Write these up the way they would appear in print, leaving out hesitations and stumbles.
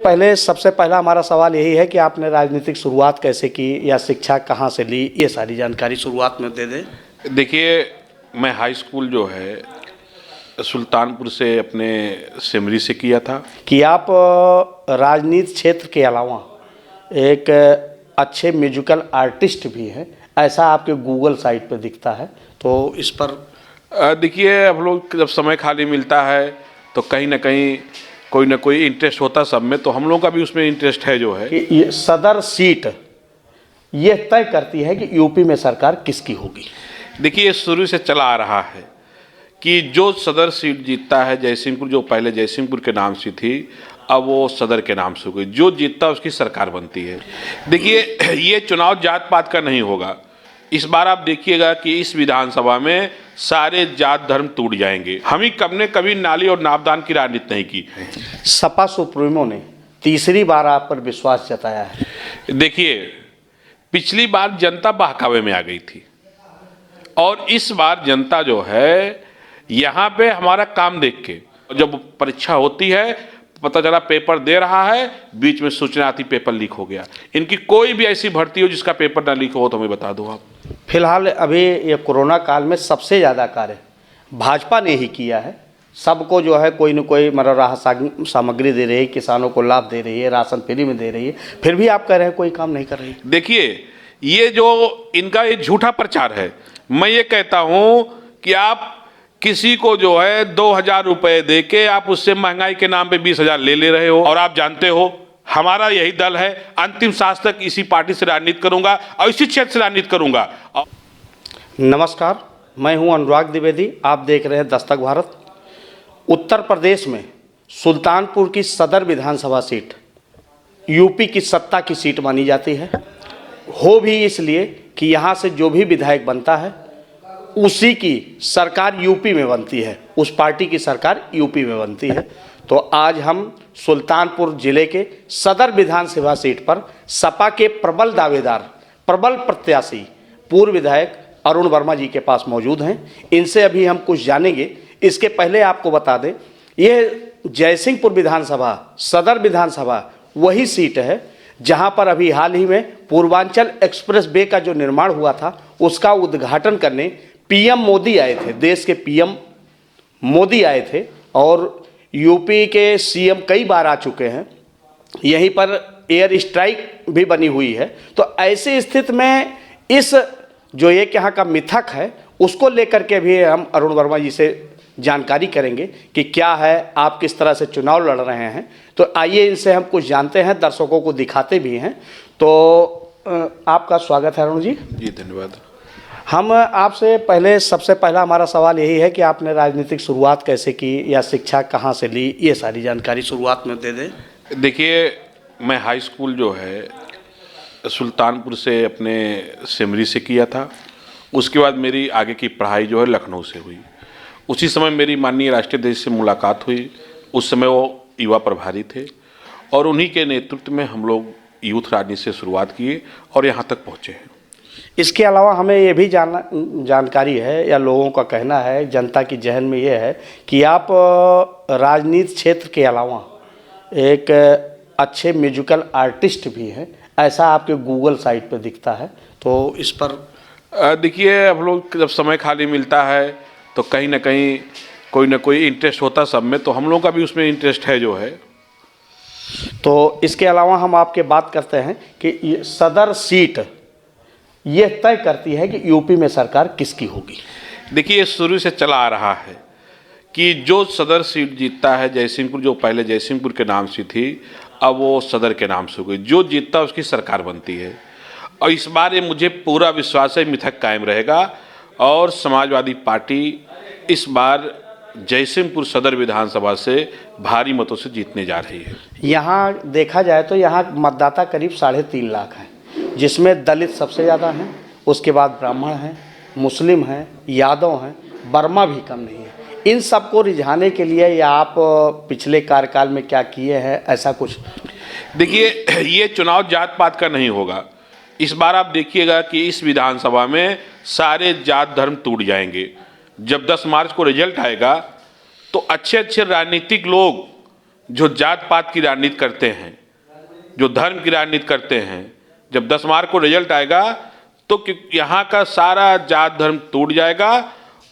पहले सबसे पहला हमारा सवाल यही है कि आपने राजनीतिक शुरुआत कैसे की या शिक्षा कहाँ से ली, ये सारी जानकारी शुरुआत में दे दें। देखिए, मैं हाई स्कूल जो है सुल्तानपुर से अपने सिमरी से किया था। कि आप राजनीति क्षेत्र के अलावा एक अच्छे म्यूजिकल आर्टिस्ट भी हैं, ऐसा आपके गूगल साइट पर दिखता है, तो इस पर देखिए, हम लोग जब समय खाली मिलता है तो कहीं ना कहीं कोई ना कोई इंटरेस्ट होता सब में, तो हम लोग का भी उसमें इंटरेस्ट है जो है कि ये सदर सीट ये तय करती है कि यूपी में सरकार किसकी होगी। देखिए, शुरू से चला आ रहा है कि जो सदर सीट जीतता है जयसिंहपुर, जो पहले जयसिंहपुर के नाम से थी, अब वो सदर के नाम से हो गई। जो जीतता है उसकी सरकार बनती है। देखिए, ये चुनाव जात पात का नहीं होगा। इस बार आप देखिएगा कि इस विधानसभा में सारे जात धर्म टूट जाएंगे। हम ही ने कभी नाली और नापदान की राजनीति नहीं की। सपा सुप्रीमो ने तीसरी बार आप पर विश्वास जताया है। देखिए, पिछली बार जनता बहकावे में आ गई थी और इस बार जनता जो है यहाँ पे हमारा काम देख के, जब परीक्षा होती है पता चला पेपर दे रहा है, बीच में सूचना आती पेपर लीक हो गया। इनकी कोई भी ऐसी भर्ती हो जिसका पेपर ना लीक हो तो हमें बता दो आप। फिलहाल अभी ये कोरोना काल में सबसे ज़्यादा कार्य भाजपा ने ही किया है। सबको जो है कोई न कोई मतलब राहत सामग्री दे रही है, किसानों को लाभ दे रही है, राशन फ्री में दे रही है, फिर भी आप कह रहे हैं कोई काम नहीं कर रही। देखिए, ये जो इनका ये झूठा प्रचार है। मैं ये कहता हूँ कि आप किसी को जो है 2000 रुपए दे के आप उससे महंगाई के नाम पे 20,000 ले रहे हो। और आप जानते हो हमारा यही दल है, अंतिम सांस तक इसी पार्टी से राजनीति करूंगा और इसी क्षेत्र से राजनीति करूंगा। नमस्कार, मैं हूं अनुराग द्विवेदी, आप देख रहे हैं दस्तक भारत। उत्तर प्रदेश में सुल्तानपुर की सदर विधानसभा सीट यूपी की सत्ता की सीट मानी जाती है। हो भी इसलिए कि यहाँ से जो भी विधायक बनता है उसी की सरकार यूपी में बनती है, उस पार्टी की सरकार यूपी में बनती है। तो आज हम सुल्तानपुर जिले के सदर विधानसभा सीट पर सपा के प्रबल दावेदार, प्रबल प्रत्याशी पूर्व विधायक अरुण वर्मा जी के पास मौजूद हैं। इनसे अभी हम कुछ जानेंगे। इसके पहले आपको बता दें, यह जयसिंहपुर विधानसभा सदर विधानसभा वही सीट है जहां पर अभी हाल ही में पूर्वांचल एक्सप्रेस वे का जो निर्माण हुआ था उसका उद्घाटन करने पीएम मोदी आए थे। देश के पीएम मोदी आए थे और यूपी के सीएम कई बार आ चुके हैं। यहीं पर एयर स्ट्राइक भी बनी हुई है। तो ऐसी स्थिति में इस जो एक यहाँ का मिथक है उसको लेकर के भी हम अरुण वर्मा जी से जानकारी करेंगे कि क्या है, आप किस तरह से चुनाव लड़ रहे हैं। तो आइए इनसे हम कुछ जानते हैं, दर्शकों को दिखाते भी हैं। तो आपका स्वागत है अरुण जी। जी धन्यवाद। हम आपसे पहले सबसे पहला हमारा सवाल यही है कि आपने राजनीतिक शुरुआत कैसे की या शिक्षा कहाँ से ली, ये सारी जानकारी शुरुआत में दे दें। देखिए, मैं हाई स्कूल जो है सुल्तानपुर से अपने सिमरी से किया था। उसके बाद मेरी आगे की पढ़ाई जो है लखनऊ से हुई। उसी समय मेरी माननीय राष्ट्रीय अध्यक्ष से मुलाकात हुई। उस समय वो युवा प्रभारी थे और उन्हीं के नेतृत्व में हम लोग यूथ राजनीति से शुरुआत किए और यहाँ तक पहुँचे हैं। इसके अलावा हमें ये भी जानकारी है या लोगों का कहना है, जनता की जहन में ये है कि आप राजनीति क्षेत्र के अलावा एक अच्छे म्यूजिकल आर्टिस्ट भी हैं, ऐसा आपके गूगल साइट पर दिखता है। तो इस पर देखिए, हम लोग जब समय खाली मिलता है तो कहीं ना कहीं कोई ना कोई इंटरेस्ट होता सब में, तो हम लोग का भी उसमें इंटरेस्ट है जो है। तो इसके अलावा हम आपके बात करते हैं कि ये सदर सीट ये तय करती है कि यूपी में सरकार किसकी होगी। देखिए, शुरू से चला आ रहा है कि जो सदर सीट जीतता है जयसिंहपुर, जो पहले जयसिंहपुर के नाम से थी, अब वो सदर के नाम से हो गई। जो जीतता है उसकी सरकार बनती है। और इस बार ये मुझे पूरा विश्वास है मिथक कायम रहेगा और समाजवादी पार्टी इस बार जयसिंहपुर सदर विधानसभा से भारी मतों से जीतने जा रही है। यहाँ देखा जाए तो यहाँ मतदाता करीब 3.5 लाख हैं, जिसमें दलित सबसे ज़्यादा हैं, उसके बाद ब्राह्मण हैं, मुस्लिम हैं, यादव हैं, वर्मा भी कम नहीं है। इन सबको रिझाने के लिए या आप पिछले कार्यकाल में क्या किए हैं, ऐसा कुछ? देखिए, ये चुनाव जात पात का नहीं होगा। इस बार आप देखिएगा कि इस विधानसभा में सारे जात धर्म टूट जाएंगे। जब 10 मार्च को रिजल्ट आएगा तो अच्छे अच्छे राजनीतिक लोग जो जात पात की राजनीति करते हैं, जो धर्म की राजनीति करते हैं, जब 10 मार्च को रिजल्ट आएगा तो यहाँ का सारा जात धर्म टूट जाएगा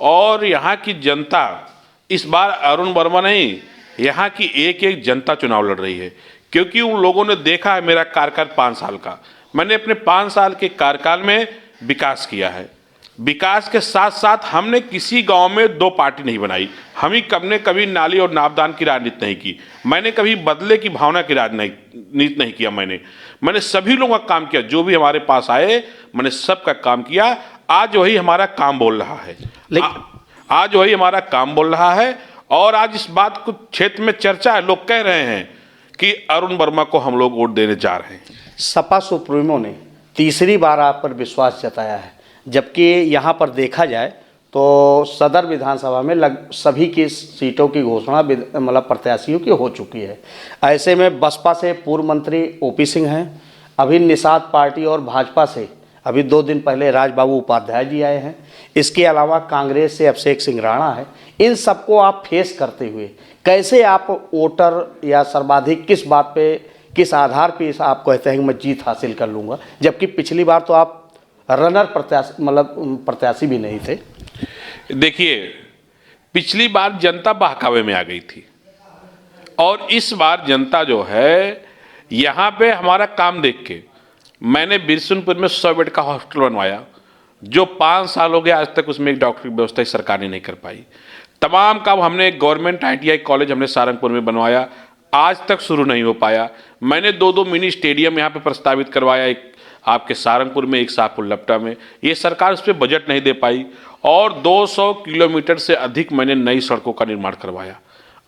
और यहाँ की जनता, इस बार अरुण वर्मा नहीं, यहाँ की एक एक जनता चुनाव लड़ रही है। क्योंकि उन लोगों ने देखा है मेरा कार्यकाल 5 साल का, मैंने अपने 5 साल के कार्यकाल में विकास किया है। विकास के साथ साथ हमने किसी गांव में 2 पार्टी नहीं बनाई, हमने कभी नाली और नापदान की राजनीति नहीं की, मैंने कभी बदले की भावना की राजनीति नहीं किया। मैंने सभी लोगों का काम किया, जो भी हमारे पास आए मैंने सबका काम किया। आज वही हमारा काम बोल रहा है, आज वही हमारा काम बोल रहा है। और आज इस बात को क्षेत्र में चर्चा है, लोग कह रहे हैं कि अरुण वर्मा को हम लोग वोट देने जा रहे हैं। सपा सुप्रीमो ने तीसरी बार आप पर विश्वास जताया है, जबकि यहाँ पर देखा जाए तो सदर विधानसभा में सभी की सीटों की घोषणा मतलब प्रत्याशियों की हो चुकी है। ऐसे में बसपा से पूर्व मंत्री ओपी सिंह हैं, अभी निषाद पार्टी और भाजपा से अभी 2 दिन पहले राजबाबू उपाध्याय जी आए हैं, इसके अलावा कांग्रेस से अभिषेक सिंह राणा है। इन सबको आप फेस करते हुए कैसे आप वोटर या सर्वाधिक किस बात पे, किस आधार पे आप कहते हैं कि मैं जीत हासिल कर लूँगा, जबकि पिछली बार तो आप रनर प्रत्याशी भी नहीं थे? देखिए, पिछली बार जनता बहकावे में आ गई थी और इस बार जनता जो है यहाँ पे हमारा काम देख के, मैंने बिरसुनपुर में 100 बेड का हॉस्पिटल बनवाया, जो 5 साल हो गए आज तक उसमें एक डॉक्टर की व्यवस्था सरकार ने नहीं कर पाई। तमाम काम हमने गवर्नमेंट ITI कॉलेज हमने सारंगपुर में बनवाया, आज तक शुरू नहीं हो पाया। मैंने 2 मिनी स्टेडियम यहाँ पे प्रस्तावित करवाया, एक आपके सारंगपुर में, एक शाहपुर लपटा में, ये सरकार उस पर बजट नहीं दे पाई। और 200 किलोमीटर से अधिक मैंने नई सड़कों का निर्माण करवाया,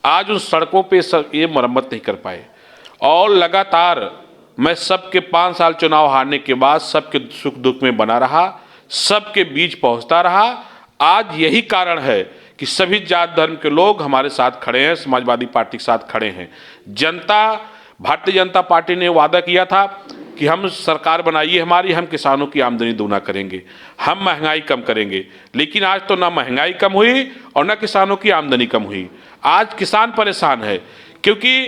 आज उन सड़कों पे ये मरम्मत नहीं कर पाए। और लगातार मैं सबके 5 साल चुनाव हारने के बाद सबके सुख दुख में बना रहा, सबके बीच पहुंचता रहा। आज यही कारण है कि सभी जात धर्म के लोग हमारे साथ खड़े हैं, समाजवादी पार्टी के साथ खड़े हैं। भारतीय जनता पार्टी ने वादा किया था कि हम सरकार बनाइए हमारी, हम किसानों की आमदनी दूना करेंगे, हम महंगाई कम करेंगे, लेकिन आज तो ना महंगाई कम हुई और ना किसानों की आमदनी कम हुई। आज किसान परेशान है, क्योंकि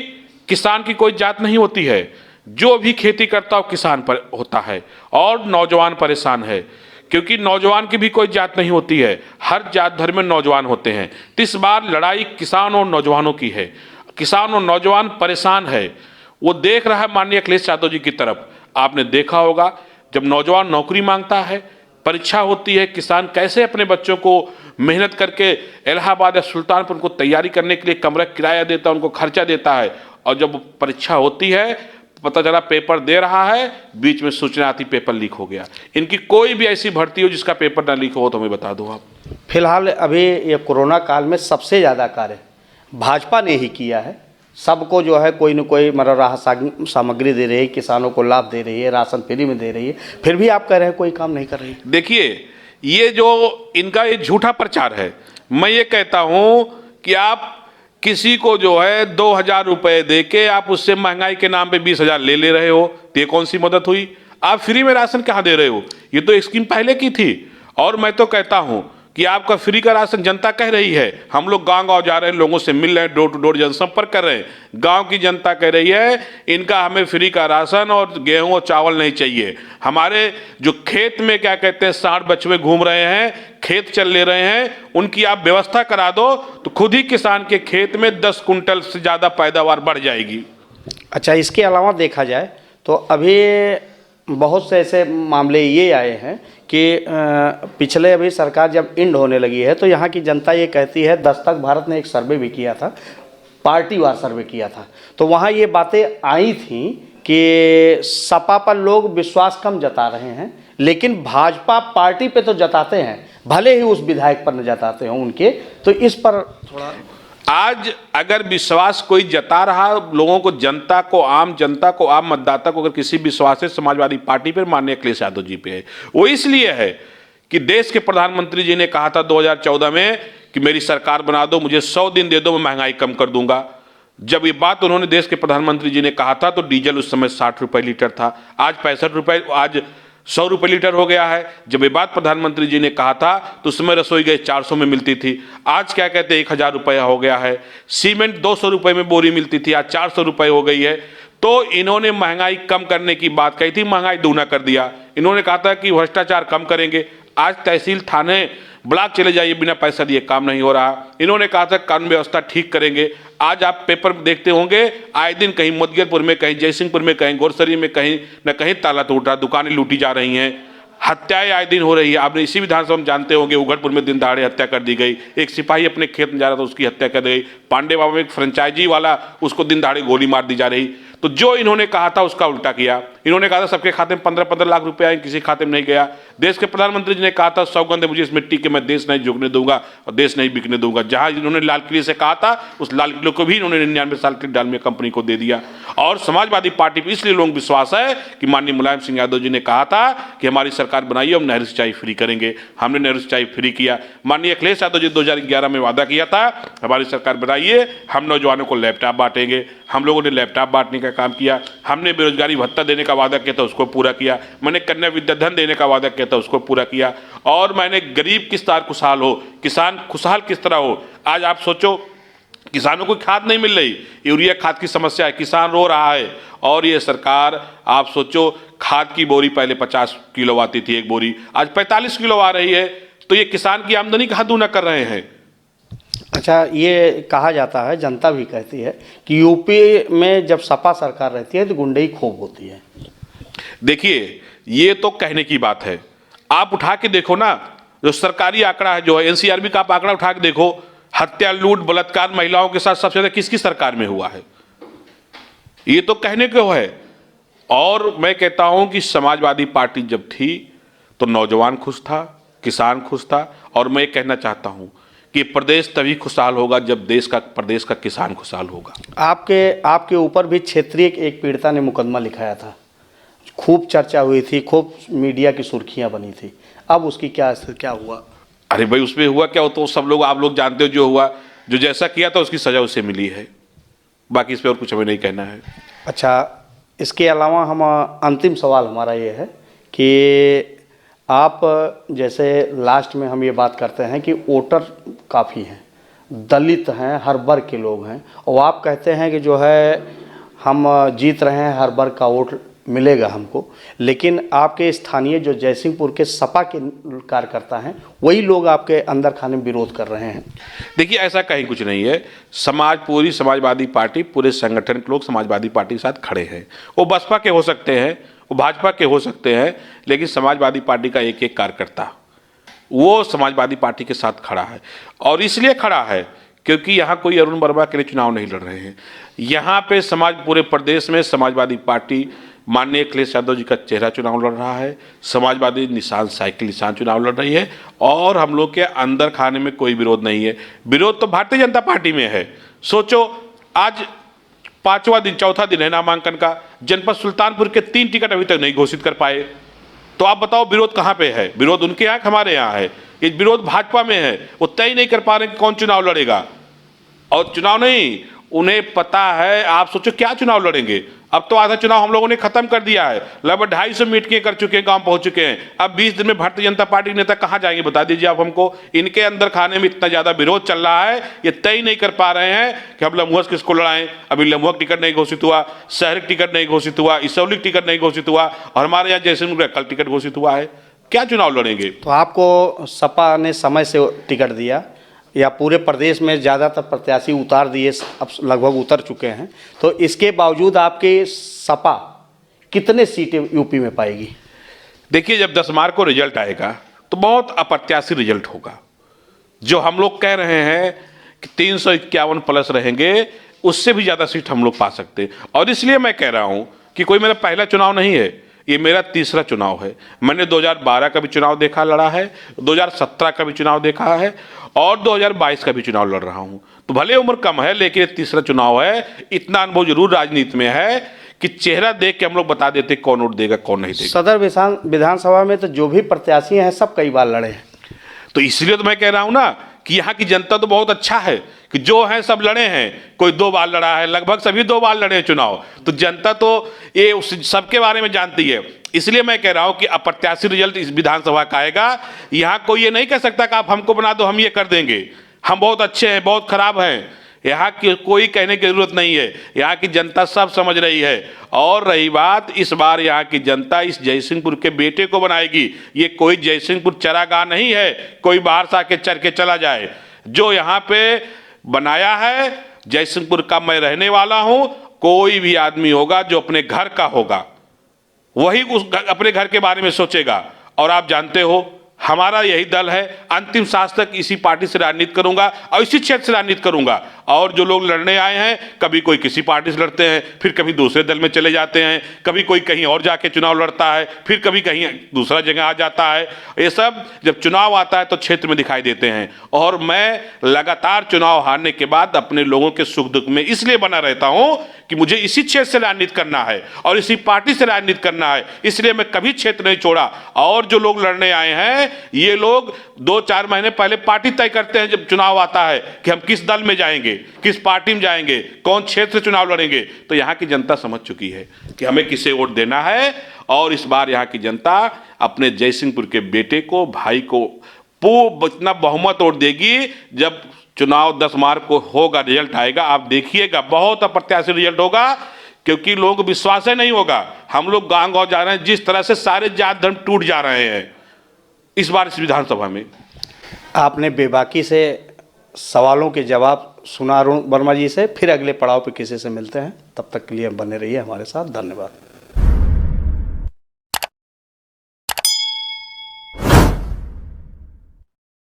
किसान की कोई जात नहीं होती है, जो भी खेती करता हो किसान पर होता है। और नौजवान परेशान है, क्योंकि नौजवान की भी कोई जात नहीं होती है, हर जात धर्म में नौजवान होते हैं। तो इस बार लड़ाई किसान और नौजवानों की है, किसान और नौजवान परेशान है। वो देख रहा है माननीय अखिलेश यादव जी की तरफ। आपने देखा होगा जब नौजवान नौकरी मांगता है, परीक्षा होती है, किसान कैसे अपने बच्चों को मेहनत करके इलाहाबाद या सुल्तानपुर उनको तैयारी करने के लिए कमरा किराया देता है, उनको खर्चा देता है। और जब परीक्षा होती है, पता चला पेपर दे रहा है, बीच में सूचना आती पेपर लीक हो गया। इनकी कोई भी ऐसी भर्ती हो जिसका पेपर ना लीक हो तो हमें बता दो आप। फिलहाल अभी ये कोरोना काल में सबसे ज़्यादा कार्य भाजपा ने ही किया है। सबको जो है कोई न कोई मतलब राहत सामग्री दे रही है, किसानों को लाभ दे रही है, राशन फ्री में दे रही है, फिर भी आप कह रहे हैं कोई काम नहीं कर रही। देखिए, ये जो इनका ये झूठा प्रचार है, मैं ये कहता हूं कि आप किसी को जो है 2000 रुपए दे के आप उससे महंगाई के नाम पे 20,000 ले रहे हो, तो ये कौन सी मदद हुई? आप फ्री में राशन कहाँ दे रहे हो? ये तो स्कीम पहले की थी। और मैं तो कहता हूं कि आपका फ्री का राशन जनता कह रही है, हम लोग गांव-गांव जा रहे हैं, लोगों से मिल रहे हैं, डोर टू डोर जनसंपर्क कर रहे हैं। गांव की जनता कह रही है इनका हमें फ्री का राशन और गेहूं और चावल नहीं चाहिए। हमारे जो खेत में क्या कहते हैं सांड बछुए घूम रहे हैं, खेत चल ले रहे हैं, उनकी आप व्यवस्था करा दो तो खुद ही किसान के खेत में 10 कुंटल से ज़्यादा पैदावार बढ़ जाएगी। अच्छा, इसके अलावा देखा जाए तो अभी बहुत से ऐसे मामले ये आए हैं कि पिछले अभी सरकार जब इंड होने लगी है तो यहाँ की जनता ये कहती है, दस्तक भारत ने एक सर्वे भी किया था, पार्टीवार सर्वे किया था, तो वहाँ ये बातें आई थी कि सपा पर लोग विश्वास कम जता रहे हैं, लेकिन भाजपा पार्टी पे तो जताते हैं, भले ही उस विधायक पर न जताते हों उनके। तो इस पर थोड़ा, आज अगर विश्वास कोई जता रहा लोगों को, जनता को, आम जनता को, आम मतदाता को अगर किसी विश्वास है समाजवादी पार्टी पर, माननीय अखिलेश यादव जी पे है, वो इसलिए है कि देश के प्रधानमंत्री जी ने कहा था 2014 में कि मेरी सरकार बना दो, मुझे 100 दिन दे दो, मैं महंगाई कम कर दूंगा। जब ये बात उन्होंने देश के प्रधानमंत्री जी ने कहा था तो डीजल उस समय 60 रुपए लीटर था, आज 65 रुपए, आज 100 रुपये लीटर हो गया है। जब ये बात प्रधानमंत्री जी ने कहा था तो उस समय रसोई गैस 400 में मिलती थी, आज क्या कहते हैं 1000 रुपया हो गया है। सीमेंट 200 रुपये में बोरी मिलती थी, आज 400 रुपये हो गई है। तो इन्होंने महंगाई कम करने की बात कही थी, महंगाई दूना कर दिया। इन्होंने कहा था कि भ्रष्टाचार कम करेंगे, आज तहसील थाने ब्लॉक चले जाइए, बिना पैसा दिए काम नहीं हो रहा। इन्होंने कहा था कानून व्यवस्था ठीक करेंगे, आज आप पेपर देखते होंगे आए दिन कहीं मुदगेरपुर में, कहीं जयसिंहपुर में, कहीं गोरसरी में, कहीं न कहीं ताला टूट रहा, दुकानें लूटी जा रही हैं, हत्याएं आए दिन हो रही है। आपने इसी विधानसभा में जानते होंगे उघड़पुर में दिन दहाड़े हत्या कर दी गई, एक सिपाही अपने खेत में जा रहा था उसकी हत्या कर दी गई, पांडे बाबा में एक फ्रेंचाइजी वाला उसको दिन दहाड़े गोली मार दी जा रही। तो जो इन्होंने कहा था उसका उल्टा किया। इन्होंने कहा था सबके खाते में 15-15 लाख रुपए आए, किसी खाते में नहीं गया। देश के प्रधानमंत्री जी ने कहा था सौगंध है मुझे इस मिट्टी के, मैं देश नहीं झुकने दूंगा और देश नहीं बिकने दूंगा। जहां इन्होंने लाल किले से कहा था उस लाल किले को भी इन्होंने 99 साल की डालमिया कंपनी को दे दिया। और समाजवादी पार्टी पर इसलिए लोगों को विश्वास है कि माननीय मुलायम सिंह यादव जी ने कहा था कि हमारी सरकार बनाइए, हम नहर सिंचाई फ्री करेंगे। हमने नहर सिंचाई फ्री किया। माननीय अखिलेश यादव जी 2011 में वादा किया था हमारी सरकार बनाइए, हम नौजवानों को लैपटॉप बांटेंगे। हम लोगों ने लैपटॉप बांटने का काम किया। हमने बेरोजगारी भत्ता देने का वादा किया था, उसको पूरा किया। मैंने कन्या विद्याधन देने का वादा किया था, उसको पूरा किया। और मैंने गरीब किस तरह खुशहाल हो, किसान खुशहाल किस तरह हो। आज आप सोचो किसानों को खाद नहीं मिल रही, यूरिया खाद की समस्या है, किसान रो रहा है। और ये सरकार आप सोचो खाद की बोरी पहले 50 किलो आती थी एक बोरी, आज 45 किलो आ रही है। तो ये किसान की आमदनी कहाँ दूना कर रहे हैं। अच्छा, ये कहा जाता है, जनता भी कहती है कि यूपी में जब सपा सरकार रहती है तो गुंडई खूब होती है। देखिए ये तो कहने की बात है, आप उठा के देखो ना, जो सरकारी आंकड़ा है, जो है एनसीआरबी का आप आंकड़ा उठा के देखो, हत्या लूट बलात्कार महिलाओं के साथ सबसे ज्यादा किसकी सरकार में हुआ है। ये तो कहने को है। और मैं कहता हूं कि समाजवादी पार्टी जब थी तो नौजवान खुश था, किसान खुश था। और मैं कहना चाहता हूं कि प्रदेश तभी खुशहाल होगा जब प्रदेश का किसान खुशहाल होगा। आपके ऊपर भी क्षेत्रीय एक पीड़िता ने मुकदमा लिखाया था, खूब चर्चा हुई थी, खूब मीडिया की सुर्खियां बनी थी। अब उसकी क्या हुआ? अरे भाई उसमें हुआ क्या हो तो सब लोग आप लोग जानते हो, जो हुआ, जो जैसा किया था उसकी सजा उसे मिली है। बाकी इस पर और कुछ हमें नहीं कहना है। अच्छा, इसके अलावा हम अंतिम सवाल हमारा ये है कि आप जैसे लास्ट में हम ये बात करते हैं कि वोटर काफ़ी हैं, दलित हैं, हर वर्ग के लोग हैं, और आप कहते हैं कि जो है हम जीत रहे हैं, हर वर्ग का वोट मिलेगा हमको। लेकिन आपके स्थानीय जो जयसिंहपुर के सपा के कार्यकर्ता हैं वही लोग आपके अंदर खाने में विरोध कर रहे हैं। देखिए ऐसा कहीं कुछ नहीं है। पूरी समाजवादी पार्टी, पूरे संगठन के लोग समाजवादी पार्टी के साथ खड़े हैं। वो बसपा के हो सकते हैं, वो भाजपा के हो सकते हैं, लेकिन समाजवादी पार्टी का एक एक कार्यकर्ता वो समाजवादी पार्टी के साथ खड़ा है। और इसलिए खड़ा है क्योंकि यहाँ कोई अरुण वर्मा के लिए चुनाव नहीं लड़ रहे हैं। यहाँ पे पूरे प्रदेश में समाजवादी पार्टी माननीय अखिलेश यादव जी का चेहरा चुनाव लड़ रहा है, समाजवादी निशान साइकिल निशान चुनाव लड़ रही है। और हम लोग के अंदर खाने में कोई विरोध नहीं है। विरोध तो भारतीय जनता पार्टी में है। सोचो आज 5वां दिन, चौथा दिन है नामांकन का। जनपद सुल्तानपुर के 3 टिकट अभी तक नहीं घोषित कर पाए। तो आप बताओ विरोध कहाँ पे है? विरोध उनके यहाँ, हमारे यहाँ है। ये विरोध भाजपा में है। वो तय नहीं कर पा रहे कि कौन चुनाव लड़ेगा। और चुनाव नहीं, उन्हें पता है। आप सोचो क्या चुनाव लड़ेंगे। अब तो आधा चुनाव हम लोगों ने खत्म कर दिया है, लगभग 250 मीटिंगें कर चुके हैं, गांव पहुंच चुके हैं। अब 20 दिन में भारतीय जनता पार्टी के नेता कहां जाएंगे बता दीजिए आप हमको। इनके अंदर खाने में इतना ज्यादा विरोध चल रहा है, ये तय नहीं कर पा रहे हैं कि हम लम्हुआ किसको लड़ाएं। अभी लम्हुआ टिकट नहीं घोषित हुआ, शहर टिकट नहीं घोषित हुआ, इसौली टिकट नहीं घोषित हुआ, और हमारे यहाँ जैसे कल टिकट घोषित हुआ है। क्या चुनाव लड़ेंगे? तो आपको सपा ने समय से टिकट दिया, या पूरे प्रदेश में ज़्यादातर प्रत्याशी उतार दिए, अब लगभग उतर चुके हैं, तो इसके बावजूद आपके सपा कितने सीटें यूपी में पाएगी? देखिए जब 10 मार्च को रिजल्ट आएगा तो बहुत अप्रत्याशित रिजल्ट होगा। जो हम लोग कह रहे हैं कि 351 प्लस रहेंगे, उससे भी ज़्यादा सीट हम लोग पा सकते हैं। और इसलिए मैं कह रहा हूं कि कोई मेरा पहला चुनाव नहीं है, ये मेरा तीसरा चुनाव है। मैंने 2012 का भी चुनाव देखा, लड़ा है, 2017 का भी चुनाव देखा है, और 2022 का भी चुनाव लड़ रहा हूं। तो भले उम्र कम है, लेकिन तीसरा चुनाव है। इतना अनुभव जरूर राजनीति में है कि चेहरा देख के हम लोग बता देते कौन वोट देगा कौन नहीं देगा। सदर विधानसभा में तो जो भी प्रत्याशी हैं सब कई बार लड़े हैं। तो इसलिए तो मैं कह रहा हूं ना कि यहाँ की जनता तो बहुत अच्छा है कि जो है सब लड़े हैं। कोई 2 बार लड़ा है, लगभग सभी 2 बार लड़े हैं चुनाव। तो जनता तो ये सबके बारे में जानती है। इसलिए मैं कह रहा हूं कि अप्रत्याशित रिजल्ट इस विधानसभा का आएगा। यहां कोई ये नहीं कह सकता कि आप हमको बना दो, हम ये कर देंगे, हम बहुत अच्छे हैं, बहुत खराब हैं। यहाँ की कोई कहने की जरूरत नहीं है, यहाँ की जनता सब समझ रही है। और रही बात, इस बार यहाँ की जनता इस जयसिंहपुर के बेटे को बनाएगी। ये कोई जयसिंहपुर चरागाह नहीं है, कोई बाहर से आके चर के चला जाए। जो यहाँ पे बनाया है, जयसिंहपुर का मैं रहने वाला हूं, कोई भी आदमी होगा जो अपने घर का होगा वही अपने घर के बारे में सोचेगा। और आप जानते हो हमारा यही दल है, अंतिम सांस तक इसी पार्टी से राजनीति करूंगा और इसी क्षेत्र से राजनीति करूंगा। और जो लोग लड़ने आए हैं, कभी कोई किसी पार्टी से लड़ते हैं, फिर कभी दूसरे दल में चले जाते हैं, कभी कोई कहीं और जाके चुनाव लड़ता है, फिर कभी कहीं दूसरा जगह आ जाता है। ये सब जब चुनाव आता है तो क्षेत्र में दिखाई देते हैं। और मैं लगातार चुनाव हारने के बाद अपने लोगों के सुख दुख में इसलिए बना रहता हूं कि मुझे इसी क्षेत्र से राजनीति करना है और इसी पार्टी से राजनीति करना है, इसलिए मैं कभी क्षेत्र नहीं छोड़ा। और जो लोग लड़ने आए हैं, ये लोग 2-4 महीने पहले पार्टी तय करते हैं जब चुनाव आता है कि हम किस दल में जाएंगे, किस पार्टी में जाएंगे, कौन क्षेत्र से चुनाव लड़ेंगे। तो यहाँ की जनता समझ चुकी है कि हमें किसे वोट देना है। और इस बार यहाँ की जनता अपने जयसिंहपुर के बेटे को, भाई को इतना बहुमत वोट देगी। जब चुनाव 10 मार्च को होगा, रिजल्ट आएगा, आप देखिएगा बहुत अप्रत्याशित रिजल्ट होगा, क्योंकि लोगों को विश्वास ही नहीं होगा। हम लोग गांव गांव जा रहे हैं, जिस तरह से सारे जात धर्म टूट जा रहे हैं इस बार इस विधानसभा में। आपने बेबाकी से सवालों के जवाब सुना अरुण वर्मा जी से। फिर अगले पड़ाव पे किसी से मिलते हैं, तब तक के लिए बने रहिए हमारे साथ। धन्यवाद।